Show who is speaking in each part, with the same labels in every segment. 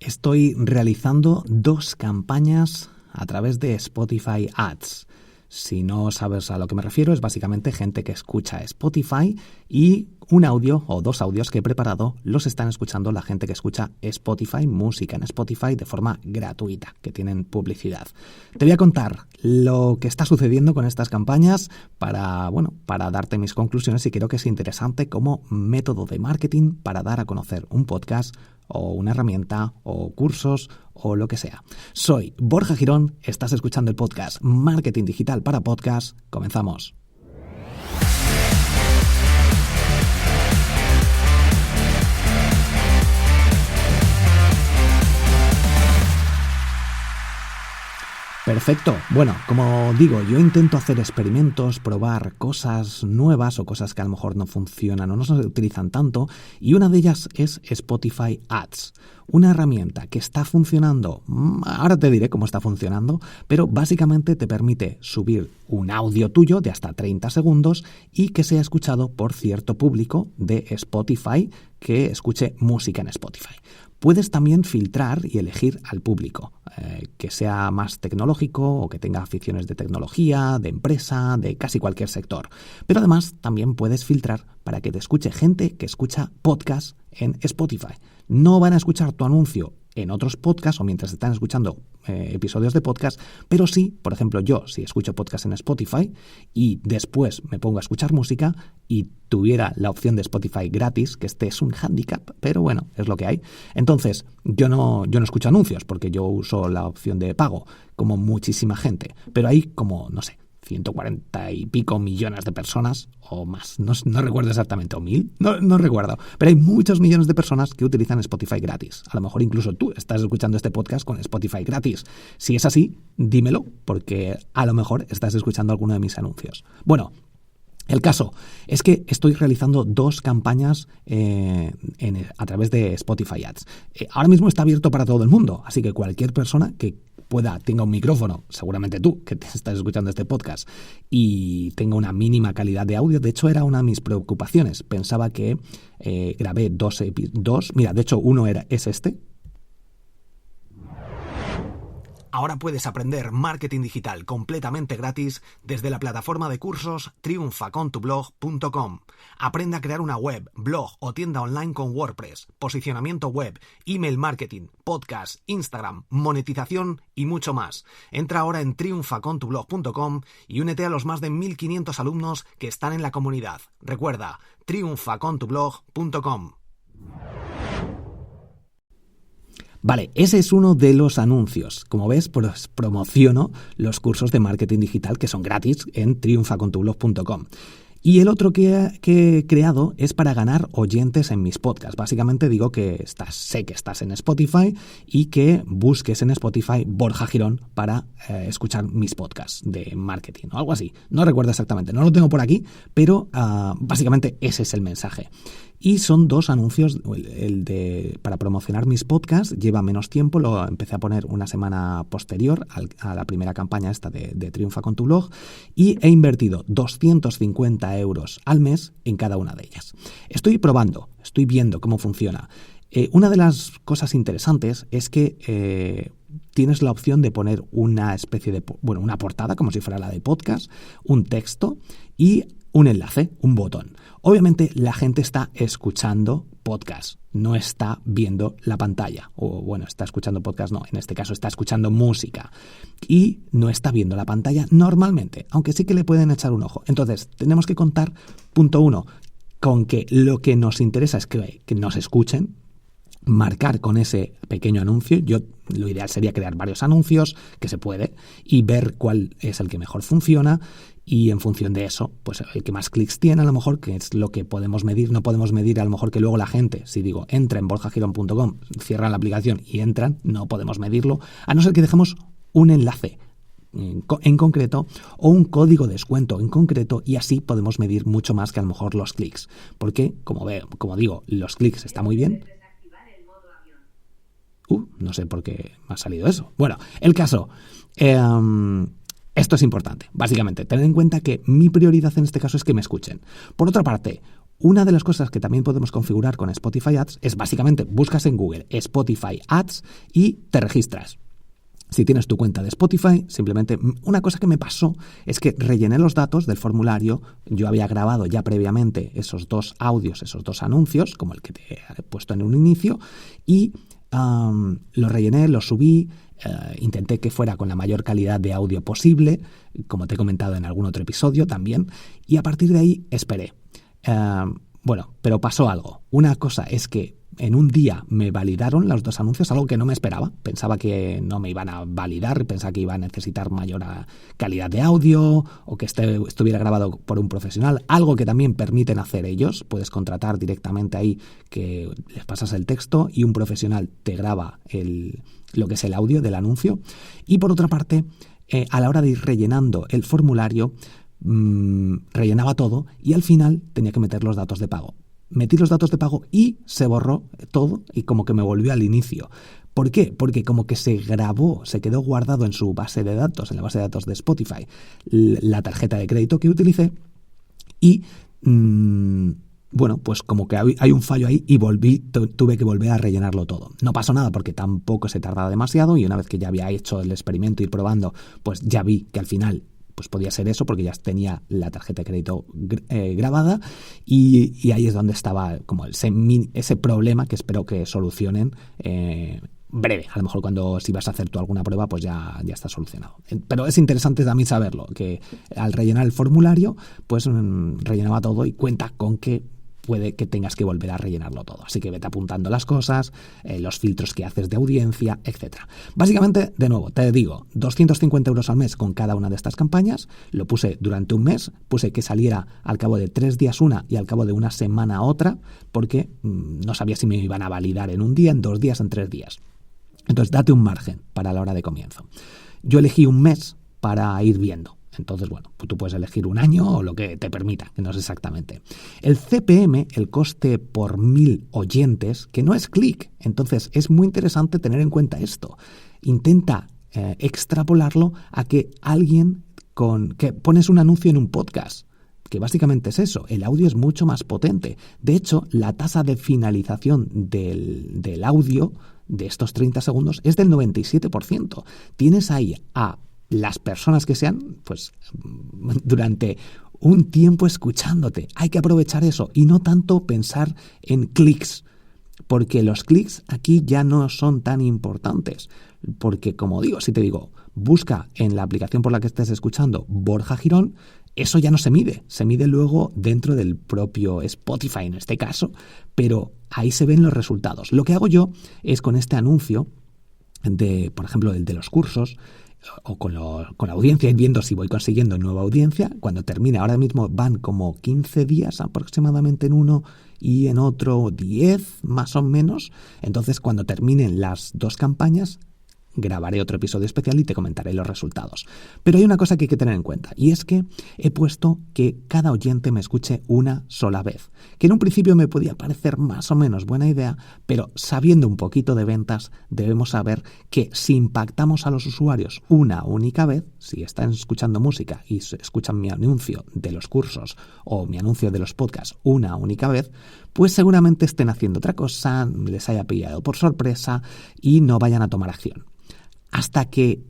Speaker 1: estoy realizando 2 campañas a través de Spotify Ads. Si no sabes a lo que me refiero, es básicamente gente que escucha Spotify y un audio o 2 audios que he preparado los están escuchando la gente que escucha Spotify, música en Spotify de forma gratuita, que tienen publicidad. Te voy a contar lo que está sucediendo con estas campañas para darte mis conclusiones y creo que es interesante como método de marketing para dar a conocer un podcast o una herramienta o cursos o lo que sea. Soy Borja Girón, estás escuchando el podcast Marketing Digital para Podcast. Comenzamos. Perfecto. Bueno, como digo, yo intento hacer experimentos, probar cosas nuevas o cosas que a lo mejor no funcionan o no se utilizan tanto, y una de ellas es Spotify Ads, una herramienta que está funcionando. Ahora te diré cómo está funcionando, pero básicamente te permite subir un audio tuyo de hasta 30 segundos y que sea escuchado por cierto público de Spotify que escuche música en Spotify. Puedes también filtrar y elegir al público, que sea más tecnológico o que tenga aficiones de tecnología, de empresa, de casi cualquier sector. Pero además también puedes filtrar para que te escuche gente que escucha podcast en Spotify. No van a escuchar tu anuncio en otros podcasts o mientras están escuchando episodios de podcast, pero sí, por ejemplo, yo si escucho podcast en Spotify y después me pongo a escuchar música y tuviera la opción de Spotify gratis, que este es un hándicap, pero bueno, es lo que hay. Entonces, yo no escucho anuncios porque yo uso la opción de pago, como muchísima gente, pero hay como, no sé, 140 y pico millones de personas o más, no recuerdo exactamente, o 1000, no recuerdo, pero hay muchos millones de personas que utilizan Spotify gratis. A lo mejor incluso tú estás escuchando este podcast con Spotify gratis. Si es así, dímelo, porque a lo mejor estás escuchando alguno de mis anuncios. Bueno, el caso es que estoy realizando 2 campañas a través de Spotify Ads. Ahora mismo está abierto para todo el mundo, así que cualquier persona que tenga un micrófono, seguramente tú que te estás escuchando este podcast, y tenga una mínima calidad de audio. De hecho, era una de mis preocupaciones. Pensaba que grabé 2, mira, de hecho uno es este. Ahora puedes aprender marketing digital completamente gratis desde la plataforma de cursos triunfacontublog.com. Aprende a crear una web, blog o tienda online con WordPress, posicionamiento web, email marketing, podcast, Instagram, monetización y mucho más. Entra ahora en triunfacontublog.com y únete a los más de 1.500 alumnos que están en la comunidad. Recuerda, triunfacontublog.com. Vale, ese es uno de los anuncios. Como ves, pues promociono los cursos de marketing digital que son gratis en triunfacontublog.com. Y el otro que he creado es para ganar oyentes en mis podcasts. Básicamente digo que sé que estás en Spotify y que busques en Spotify Borja Girón para escuchar mis podcasts de marketing o algo así. No recuerdo exactamente, no lo tengo por aquí, pero básicamente ese es el mensaje. Y son 2 anuncios, para promocionar mis podcasts, lleva menos tiempo, lo empecé a poner una semana posterior a la primera campaña esta de Triunfa con tu blog, y he invertido 250 euros al mes en cada una de ellas. Estoy probando, estoy viendo cómo funciona. Una de las cosas interesantes es que tienes la opción de poner una especie de, una portada como si fuera la de podcast, un texto y un enlace, un botón. Obviamente la gente está escuchando podcast, no está viendo la pantalla. Está escuchando podcast, no, en este caso está escuchando música. Y no está viendo la pantalla normalmente, aunque sí que le pueden echar un ojo. Entonces, tenemos que contar, punto 1, con que lo que nos interesa es que nos escuchen, marcar con ese pequeño anuncio. Lo ideal sería crear varios anuncios, que se puede, y ver cuál es el que mejor funciona, y en función de eso, pues el que más clics tiene a lo mejor, que es lo que podemos medir. No podemos medir a lo mejor que luego la gente, si digo entra en borjagirón.com, cierran la aplicación y entran, no podemos medirlo, a no ser que dejemos un enlace en concreto o un código de descuento en concreto, y así podemos medir mucho más que a lo mejor los clics, porque como digo, los clics está muy bien. No sé por qué me ha salido eso. Bueno, el caso, esto es importante, básicamente, tener en cuenta que mi prioridad en este caso es que me escuchen. Por otra parte, Una de las cosas que también podemos configurar con Spotify Ads es básicamente buscas en Google Spotify Ads y te registras. Si tienes tu cuenta de Spotify, simplemente una cosa que me pasó es que rellené los datos del formulario. Yo había grabado ya previamente esos 2 audios, esos 2 anuncios, como el que te he puesto en un inicio, y los rellené, los subí, intenté que fuera con la mayor calidad de audio posible, como te he comentado en algún otro episodio también, y a partir de ahí esperé. Bueno, pero pasó algo. Una cosa es que en un día me validaron los 2 anuncios, algo que no me esperaba. Pensaba que no me iban a validar, pensaba que iba a necesitar mayor calidad de audio o que estuviera grabado por un profesional, algo que también permiten hacer ellos. Puedes contratar directamente ahí que les pasas el texto y un profesional te graba lo que es el audio del anuncio. Y por otra parte, a la hora de ir rellenando el formulario, rellenaba todo y al final tenía que meter los datos de pago. Metí los datos de pago y se borró todo y como que me volvió al inicio. ¿Por qué? Porque como que se grabó, se quedó guardado en su base de datos, en la base de datos de Spotify, la tarjeta de crédito que utilicé y bueno, pues como que hay un fallo ahí y tuve que volver a rellenarlo todo. No pasó nada porque tampoco se tardaba demasiado y una vez que ya había hecho el experimento y ir probando, pues ya vi que al final pues podía ser eso porque ya tenía la tarjeta de crédito grabada y ahí es donde estaba como ese problema que espero que solucionen breve. A lo mejor si vas a hacer tú alguna prueba pues ya está solucionado. Pero es interesante también saberlo, que al rellenar el formulario pues rellenaba todo y cuenta con que puede que tengas que volver a rellenarlo todo. Así que vete apuntando las cosas, los filtros que haces de audiencia, etc. Básicamente, de nuevo, te digo, 250 euros al mes con cada una de estas campañas. Lo puse durante un mes, puse que saliera al cabo de 3 días una y al cabo de una semana otra, porque no sabía si me iban a validar en un día, en 2 días, en 3 días. Entonces, date un margen para la hora de comienzo. Yo elegí un mes para ir viendo. Entonces, bueno, pues tú puedes elegir un año o lo que te permita, que no sé exactamente. El CPM, el coste por 1000 oyentes, que no es clic. Entonces, es muy interesante tener en cuenta esto. Intenta extrapolarlo a que que pones un anuncio en un podcast, que básicamente es eso. El audio es mucho más potente. De hecho, la tasa de finalización del audio de estos 30 segundos es del 97%. Tienes ahí a las personas que sean, pues durante un tiempo escuchándote. Hay que aprovechar eso y no tanto pensar en clics, porque los clics aquí ya no son tan importantes. Porque, como digo, si te digo, busca en la aplicación por la que estés escuchando Borja Girón, eso ya no se mide luego dentro del propio Spotify en este caso, pero ahí se ven los resultados. Lo que hago yo es con este anuncio por ejemplo, el de los cursos, o con la audiencia, ir viendo si voy consiguiendo nueva audiencia. Cuando termine, ahora mismo van como 15 días aproximadamente en uno y en otro 10 más o menos. Entonces, cuando terminen las 2 campañas, grabaré otro episodio especial y te comentaré los resultados. Pero hay una cosa que hay que tener en cuenta, y es que he puesto que cada oyente me escuche una sola vez, que en un principio me podía parecer más o menos buena idea, pero sabiendo un poquito de ventas debemos saber que si impactamos a los usuarios una única vez, si están escuchando música y escuchan mi anuncio de los cursos o mi anuncio de los podcasts una única vez, pues seguramente estén haciendo otra cosa, les haya pillado por sorpresa y no vayan a tomar acción. Hasta que,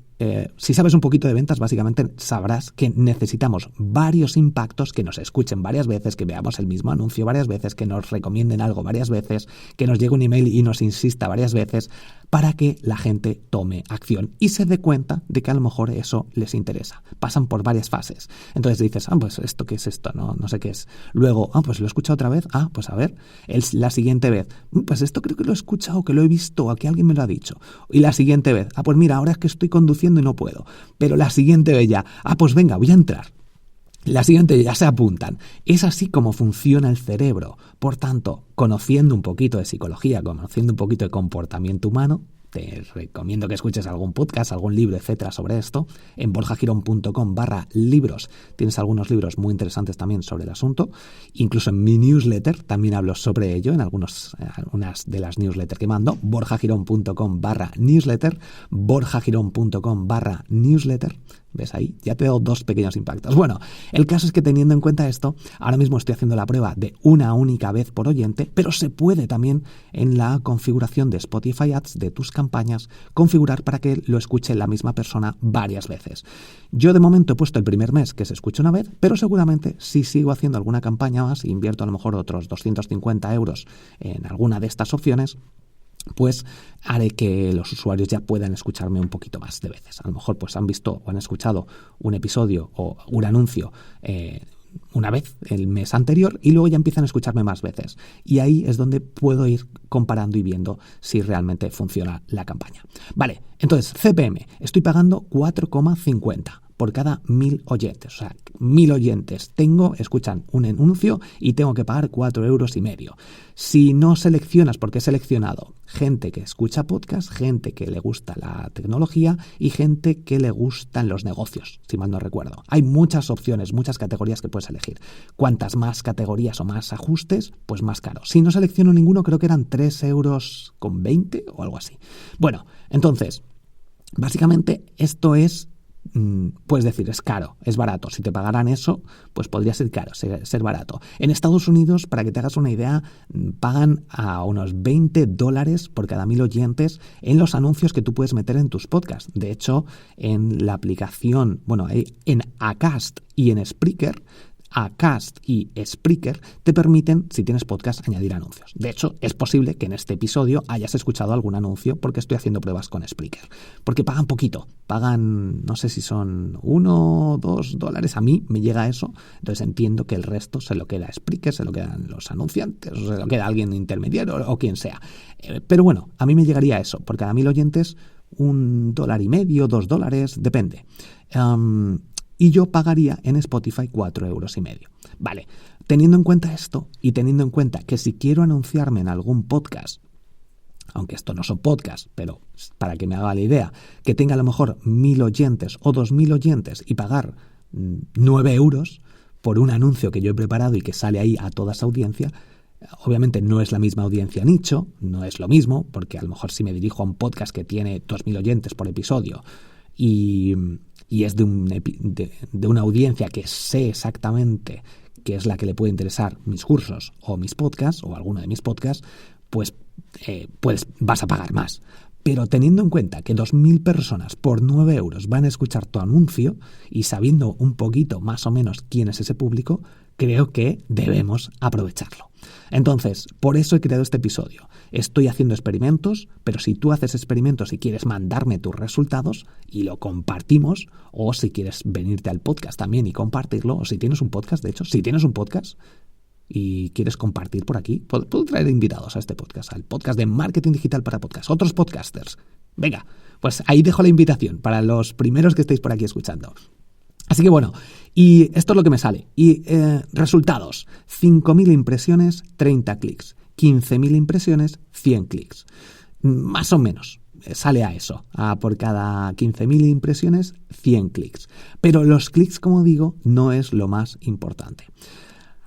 Speaker 1: si sabes un poquito de ventas, básicamente sabrás que necesitamos varios impactos, que nos escuchen varias veces, que veamos el mismo anuncio varias veces, que nos recomienden algo varias veces, que nos llegue un email y nos insista varias veces, para que la gente tome acción y se dé cuenta de que a lo mejor eso les interesa. Pasan por varias fases. Entonces dices, pues ¿esto qué es esto? No sé qué es. Luego, pues lo he escuchado otra vez. Pues a ver, la siguiente vez, pues esto creo que lo he escuchado, que lo he visto, o que alguien me lo ha dicho. Y la siguiente vez, pues mira, ahora es que estoy conduciendo y no puedo. Pero la siguiente vez ya, pues venga, voy a entrar. La siguiente ya se apuntan. Es así como funciona el cerebro. Por tanto, conociendo un poquito de psicología, conociendo un poquito de comportamiento humano, te recomiendo que escuches algún podcast, algún libro, etcétera, sobre esto. En borjagirón.com/libros tienes algunos libros muy interesantes también sobre el asunto. Incluso en mi newsletter también hablo sobre ello, en algunas de las newsletters que mando. borjagirón.com/newsletter, borjagirón.com/newsletter. ¿Ves ahí? Ya te he dado 2 pequeños impactos. Bueno, el caso es que teniendo en cuenta esto, ahora mismo estoy haciendo la prueba de una única vez por oyente, pero se puede también en la configuración de Spotify Ads de tus campañas configurar para que lo escuche la misma persona varias veces. Yo de momento he puesto el primer mes que se escuche una vez, pero seguramente si sigo haciendo alguna campaña más, invierto a lo mejor otros 250 euros en alguna de estas opciones, pues haré que los usuarios ya puedan escucharme un poquito más de veces. A lo mejor pues han visto o han escuchado un episodio o un anuncio una vez el mes anterior y luego ya empiezan a escucharme más veces. Y ahí es donde puedo ir comparando y viendo si realmente funciona la campaña. Vale, entonces CPM, estoy pagando 4,50 por cada 1.000 oyentes. O sea, 1.000 oyentes escuchan un anuncio y tengo que pagar 4,5 euros. Si no seleccionas, porque he seleccionado gente que escucha podcast, gente que le gusta la tecnología y gente que le gustan los negocios, si mal no recuerdo. Hay muchas opciones, muchas categorías que puedes elegir. Cuantas más categorías o más ajustes, pues más caro. Si no selecciono ninguno, creo que eran 3,20 euros o algo así. Bueno, entonces, básicamente esto es... puedes decir, es caro, es barato. Si te pagaran eso, pues podría ser caro, ser barato. En Estados Unidos, para que te hagas una idea, pagan a unos $20 por cada 1.000 oyentes en los anuncios que tú puedes meter en tus podcasts. De hecho, en la aplicación, en Acast y en Spreaker, Acast y Spreaker te permiten, si tienes podcast, añadir anuncios. De hecho, es posible que en este episodio hayas escuchado algún anuncio porque estoy haciendo pruebas con Spreaker. Porque pagan poquito, pagan, no sé si son $1 o $2, a mí me llega eso, entonces entiendo que el resto se lo queda Spreaker, se lo quedan los anunciantes, o se lo queda alguien intermediario o quien sea. Pero bueno, a mí me llegaría eso, por cada 1.000 oyentes, $1.50, $2, depende. Y yo pagaría en Spotify 4,5 euros. Vale, teniendo en cuenta esto y teniendo en cuenta que si quiero anunciarme en algún podcast, aunque esto no son podcasts, pero para que me haga la idea, que tenga a lo mejor 1.000 oyentes o 2.000 oyentes y pagar 9 euros por un anuncio que yo he preparado y que sale ahí a toda esa audiencia, obviamente no es la misma audiencia nicho, no es lo mismo, porque a lo mejor si me dirijo a un podcast que tiene 2.000 oyentes por episodio y es de una audiencia que sé exactamente que es la que le puede interesar mis cursos o mis podcasts o alguno de mis podcasts, pues vas a pagar más. Pero teniendo en cuenta que 2.000 personas por 9 euros van a escuchar tu anuncio y sabiendo un poquito más o menos quién es ese público, creo que debemos aprovecharlo. Entonces, por eso he creado este episodio. Estoy haciendo experimentos, pero si tú haces experimentos y quieres mandarme tus resultados y lo compartimos, o si quieres venirte al podcast también y compartirlo, o si tienes un podcast, de hecho, si tienes un podcast y quieres compartir por aquí, puedo traer invitados a este podcast, al podcast de Marketing Digital para Podcast, otros podcasters. Venga, pues ahí dejo la invitación para los primeros que estéis por aquí escuchando. Así que bueno, y esto es lo que me sale. Y resultados, 5.000 impresiones, 30 clics. 15.000 impresiones, 100 clics. Más o menos sale a eso, por cada 15.000 impresiones, 100 clics. Pero los clics, como digo, no es lo más importante.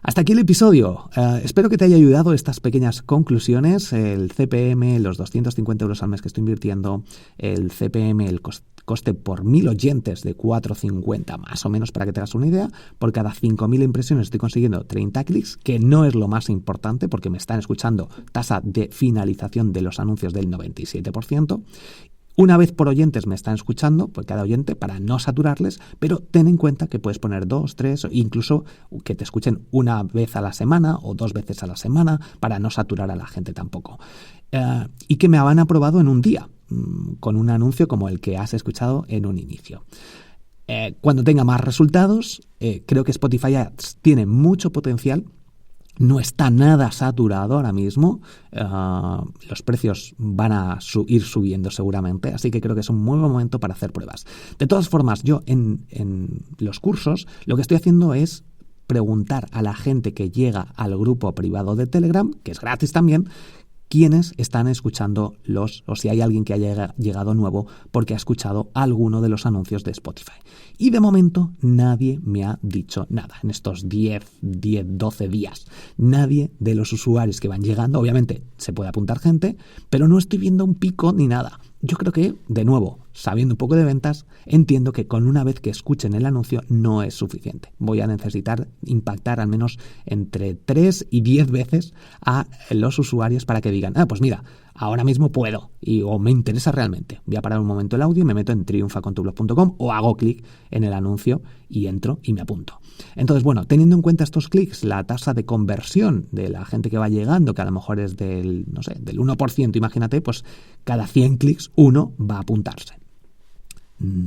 Speaker 1: Hasta aquí el episodio. Espero que te haya ayudado estas pequeñas conclusiones. El CPM, los 250 euros al mes que estoy invirtiendo, el CPM, el coste por 1.000 oyentes de 4,50 más o menos, para que te hagas una idea. Por cada 5.000 impresiones estoy consiguiendo 30 clics, que no es lo más importante porque me están escuchando, tasa de finalización de los anuncios del 97%. Una vez por oyentes me están escuchando, por cada oyente, para no saturarles, pero ten en cuenta que puedes poner 2, 3, incluso que te escuchen una vez a la semana o 2 veces a la semana para no saturar a la gente tampoco. Y que me han aprobado en un día, con un anuncio como el que has escuchado en un inicio. Cuando tenga más resultados, creo que Spotify Ads tiene mucho potencial. No está nada saturado ahora mismo, los precios van a ir subiendo seguramente, así que creo que es un muy buen momento para hacer pruebas. De todas formas, yo en los cursos lo que estoy haciendo es preguntar a la gente que llega al grupo privado de Telegram, que es gratis también, quiénes están escuchando o si hay alguien que haya llegado nuevo porque ha escuchado alguno de los anuncios de Spotify. Y de momento nadie me ha dicho nada. En estos 12 días, nadie de los usuarios que van llegando, obviamente se puede apuntar gente, pero no estoy viendo un pico ni nada. Yo creo que, de nuevo, sabiendo un poco de ventas, entiendo que con una vez que escuchen el anuncio no es suficiente. Voy a necesitar impactar al menos entre 3 y 10 veces a los usuarios para que digan, pues mira, ahora mismo puedo o me interesa realmente. Voy a parar un momento el audio y me meto en triunfacontublog.com o hago clic en el anuncio y entro y me apunto. Entonces, bueno, teniendo en cuenta estos clics, la tasa de conversión de la gente que va llegando, que a lo mejor es del 1%, imagínate, pues cada 100 clics uno va a apuntarse.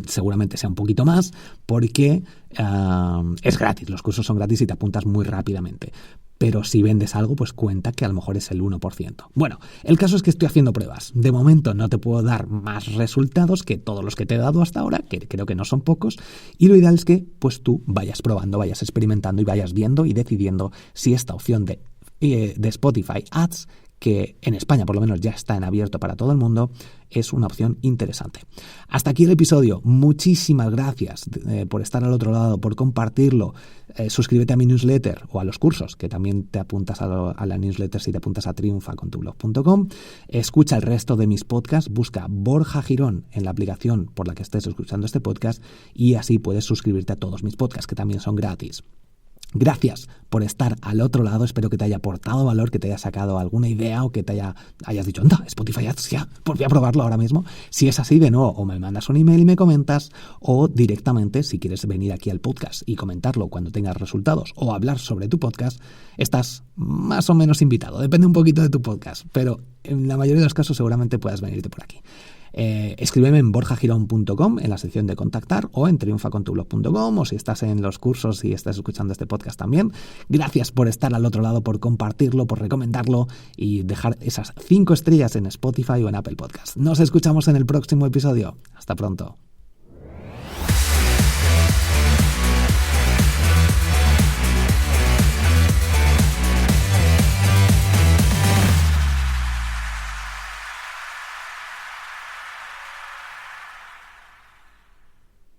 Speaker 1: Seguramente sea un poquito más porque es gratis, los cursos son gratis y te apuntas muy rápidamente. Pero si vendes algo, pues cuenta que a lo mejor es el 1%. Bueno, el caso es que estoy haciendo pruebas. De momento no te puedo dar más resultados que todos los que te he dado hasta ahora, que creo que no son pocos, y lo ideal es que pues tú vayas probando, vayas experimentando y vayas viendo y decidiendo si esta opción de Spotify Ads, que en España por lo menos ya está en abierto para todo el mundo, es una opción interesante. Hasta aquí el episodio. Muchísimas gracias por estar al otro lado, por compartirlo. Suscríbete a mi newsletter o a los cursos, que también te apuntas a la newsletter si te apuntas a triunfacontublog.com. Escucha el resto de mis podcasts, busca Borja Girón en la aplicación por la que estés escuchando este podcast y así puedes suscribirte a todos mis podcasts, que también son gratis. Gracias por estar al otro lado, espero que te haya aportado valor, que te haya sacado alguna idea o que te hayas dicho, anda, Spotify Ads, ya, pues voy a probarlo ahora mismo. Si es así, de nuevo, o me mandas un email y me comentas, o directamente, si quieres venir aquí al podcast y comentarlo cuando tengas resultados o hablar sobre tu podcast, estás más o menos invitado, depende un poquito de tu podcast, pero en la mayoría de los casos seguramente puedas venirte por aquí. Escríbeme en borjagirón.com en la sección de contactar o en triunfacontublog.com o si estás en los cursos y estás escuchando este podcast también. Gracias por estar al otro lado, por compartirlo, por recomendarlo y dejar esas 5 estrellas en Spotify o en Apple Podcast. Nos escuchamos en el próximo episodio. Hasta pronto.